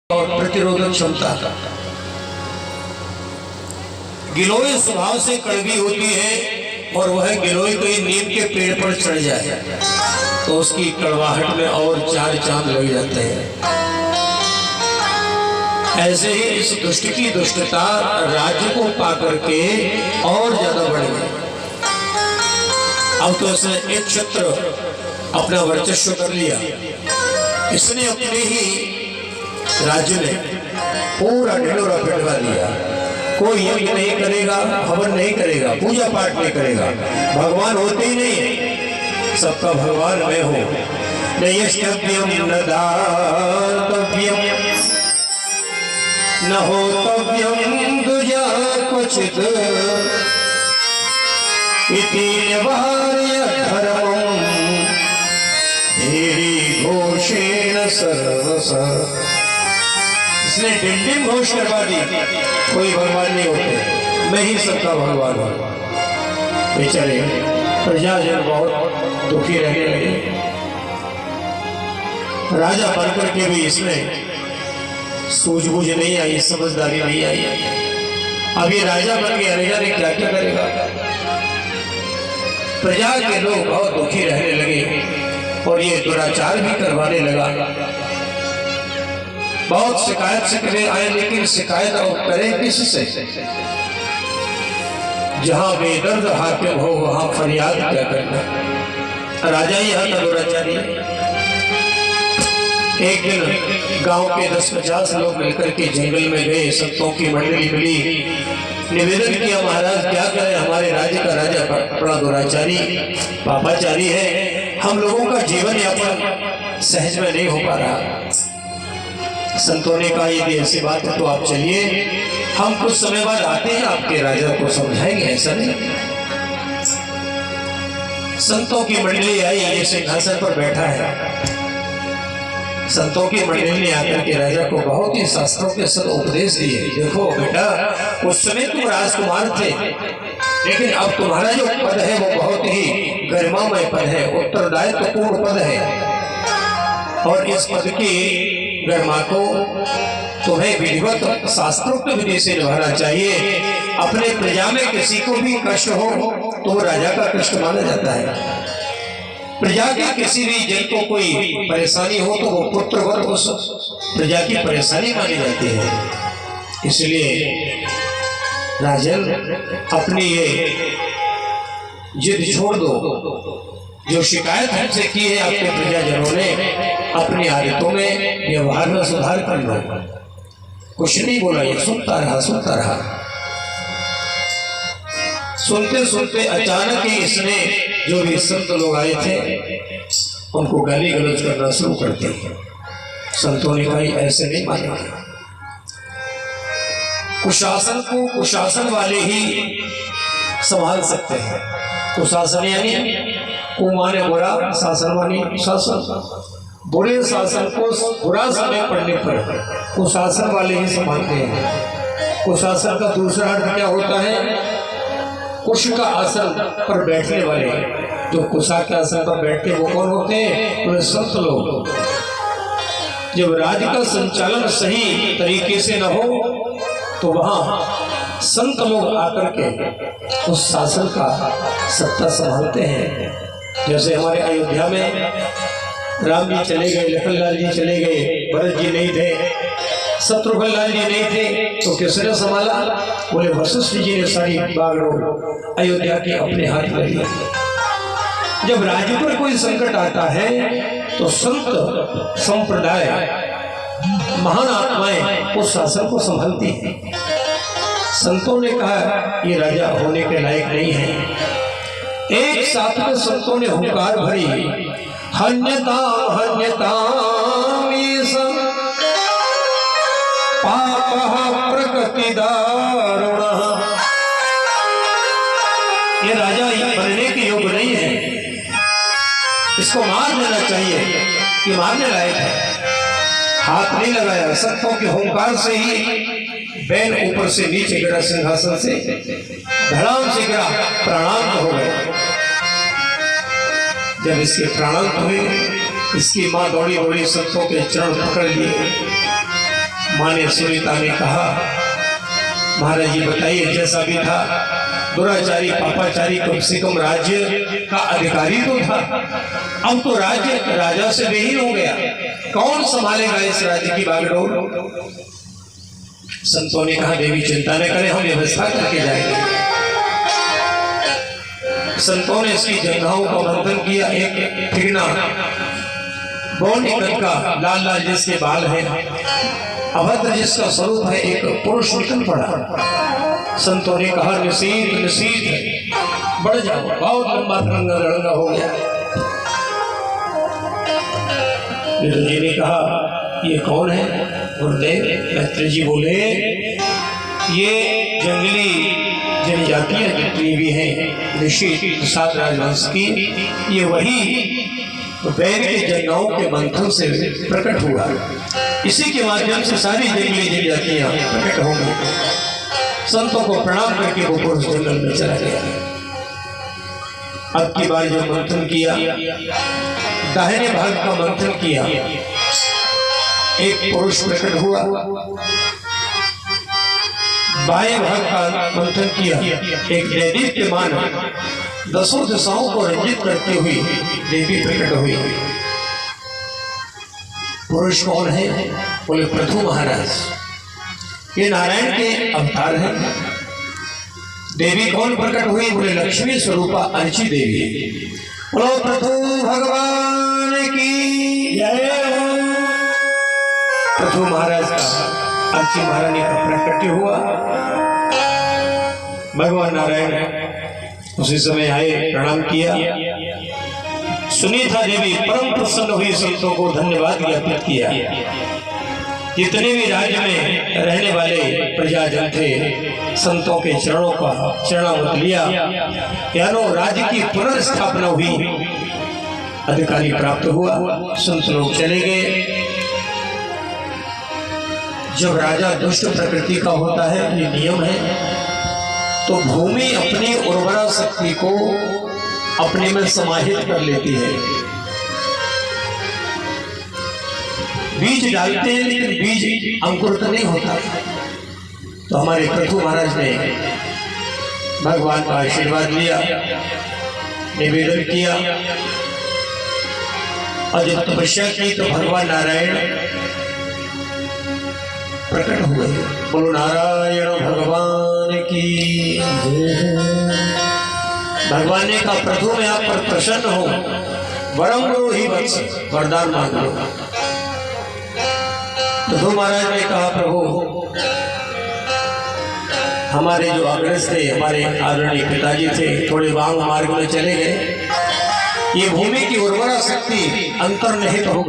और प्रतिरोधक क्षमता का। गिलोय स्वभाव से कड़वी होती है और वह गिलोय कोई नीम के पेड़ पर चढ़ जाए तो उसकी कड़वाहट में और चार चांद लग जाते हैं। ऐसे ही इस दुष्ट की दुष्टता राज्य को पाकर के और ज्यादा बढ़ गई। अब तो इसने एक क्षेत्र अपना वर्चस्व कर लिया। इसने अपने ही राज्य ने पूरा ढिंढोरा पिटवा दिया। कोई यज्ञ नहीं करेगा, हवन नहीं करेगा, पूजा पाठ नहीं करेगा, भगवान होते ही नहीं, सबका भगवान मैं हूं। न यष्टव्यम न दातव्यम न होतव्यम दुजा क्वचित् इति निवार्य धर्मं धीरी घोषेण सर्वस। इसने डिंडिम घोष करवा दी, कोई भगवान नहीं होते, मैं ही सबका भगवान हूं। बेचारे प्रजाजन बहुत दुखी रहने लगे। राजा बनकर के भी इसमें सूझबूझ नहीं आई, समझदारी नहीं आई। अब ये राजा बन गया, राजा ने क्या क्या करेगा। प्रजा के लोग बहुत दुखी रहने लगे और ये दुराचार भी करवाने लगा। बहुत शिकायत से करे आए, लेकिन शिकायत और करे किससे? जहां बेदर्द हाकिम हो वहां फरियाद क्या करना। राजा ही यहाँ का दुराचारी। एक दिन गांव के 10-50 लोग मिलकर के जंगल में गए, संतों की मंडली मिली, निवेदन किया महाराज क्या करें, हमारे राज्य का राजा बड़ा दुराचारी पापाचारी है, हम लोगों का जीवन यापन सहज में नहीं हो पा रहा। संतों ने कहा यदि ऐसी बात है तो आप चलिए, हम कुछ समय बाद आते हैं, आपके राजा को समझाएंगे। ऐसा नहीं। संतों की मंडली आई, ये सिंहासन पर बैठा है। संतों की मंडली ने आकर के राजा को बहुत ही शास्त्रों के सब उपदेश दिए। देखो बेटा, उस समय तुम राजकुमार थे, लेकिन अब तुम्हारा जो पद है वो बहुत ही गरिमामय पद है, उत्तरदायित्वपूर्ण पद है, और इस पद की गरिमा को तुम्हें विधिवत शास्त्रोक्त विधि से निभाना चाहिए। अपने प्रजा में किसी को भी कष्ट हो तो वो राजा का कष्ट माना जाता है। प्रजा के किसी भी जन को कोई परेशानी हो तो वो पुत्रवत उस प्रजा की परेशानी मानी जाती है। इसलिए राजन, अपनी ये जिद छोड़ दो। जो शिकायत हमसे की है आपके प्रजाजनों ने, अपनी आदतों में व्यवहार में सुधार कर लो। कुछ नहीं बोला, ये सुनता रहा। सुनते सुनते अचानक ही इसने जो भी संत लोग आए थे उनको गाली गलौज करना शुरू कर दिया। संतों ने कहा ऐसे नहीं मानेगा, कुशासन को कुशासन वाले ही संभाल सकते हैं। कुशासन यानी कुमाने बुरा, शासन वाली शासन। बुरे शासन को बुरा समय पड़ने पर कुशासन वाले ही संभालते हैं। कुशासन का दूसरा अर्थ क्या होता है? कुश का आसन पर बैठने वाले। जो कुशा के आसन पर बैठते वो कौन होते हैं? वो संत लोग। जब राज्य का संचालन सही तरीके से न हो तो वहां संत लोग आकर के उस शासन का सत्ता संभालते हैं। जैसे हमारे अयोध्या में राम जी चले गए, लखनलाल जी चले गए, भरत जी नहीं थे, शत्रुघ्न लाल जी नहीं थे, तो किसने संभाला? बोले वशिष्ठ जी ने सारी बागडोर अयोध्या के अपने हाथ में लिया। जब राज्य पर कोई संकट आता है तो संत संप्रदाय महान आत्माएं उस शासन को संभालती हैं। संतों ने कहा ये राजा होने के लायक नहीं है। एक साथ में संतों ने हुंकार भरी, हन्यताम हन्यताम पापः प्रकृति दारुणः। ये राजा बनने के योग्य नहीं है, इसको मार देना चाहिए, ये मारने लायक है। हाथ नहीं लगाया, संतों के हुंकार से ही बैल ऊपर से नीचे गिरा, सिंहासन से धड़ाम से गिरा, प्राणांत हो गए। जब इसके प्राणांत हुए, इसकी माँ दौड़ी दौड़ी संतों के चरण पकड़ लिए माँ ने सुनीता ने कहा, महाराज जी बताइए, जैसा भी था दुराचारी पापाचारी कम से कम राज्य का अधिकारी तो था, अब तो राज्य राजा से विहीन हो गया, कौन संभालेगा इस राज्य की बागडोर। संतों ने कहा, देवी चिंता न करें, हम व्यवस्था करके जाएंगे। संतों ने इसकी जंघाओं का मंथन किया। एक ठिगना बौन का लाल लाल जिसके बाल है, अभद्र जिसका स्वरूप है, एक पुरुष निकल पड़ा। संतों ने कहा, निशीत निशीत बढ़ जाओ, बहुत लंबा तिरंगा हो गया। विदुर जी ने कहा, ये कौन है गुरुदेव? मैत्री जी बोले, ये जंगली जनजातियां जितनी भी हैं निशीत सात राजवंश की, ये वही वैर के जंगाओं के मंथन से प्रकट हुआ। इसी के माध्यम से सारी जंगली जनजातियां प्रकट होंगी। संतों को प्रणाम करके वो पुरुष जंगल में चला गया। अब की बार जो मंथन किया, दाहिने भाग का मंथन किया, एक पुरुष प्रकट हुआ। बाएं भाग का मंथन किया, एक दैदीप्यमान दसों दिशाओं को रंजित करती हुई देवी प्रकट हुई। पुरुष कौन है? बोले, पृथु महाराज, ये नारायण के अवतार हैं। देवी कौन प्रकट हुई? बोले, लक्ष्मी स्वरूपा अर्ची देवी। बोलो पृथु भगवान की जय हो। पृथु महाराज का अर्ची महारानी का प्रकट हुआ। भगवान नारायण उसी समय आए, प्रणाम किया। सुनीता देवी परम प्रसन्न हुई, संतों को धन्यवाद ज्ञापित किया। जितने भी राज्य में रहने वाले प्रजाजन थे, संतों के चरणों का चरणामृत लिया, यानो राज्य की पुनर्स्थापना हुई, अधिकारी प्राप्त हुआ, संत लोग चले गए। जब राजा दुष्ट प्रकृति का होता है, ये नियम है, तो भूमि अपनी उर्वरा शक्ति को अपने में समाहित कर लेती है। बीज डालते हैं लेकिन बीज अंकुरित नहीं होता। तो हमारे पृथु महाराज ने भगवान का आशीर्वाद लिया, निवेदन किया, और जब तपस्या की तो भगवान नारायण प्रकट हुए। बोलो नारायण भगवान की। भगवान ने कहा, प्रभु मैं आप पर प्रसन्न हूं, वरम गुरु ही वत्स, वरदान मांग लो। प्रभु महाराज ने कहा, प्रभु हमारे जो अग्रज थे, हमारे आदरणीय पिताजी थे, थोड़े वांग मार्ग में चले गए, ये भूमि की उर्वरा शक्ति अंतर्निहित हो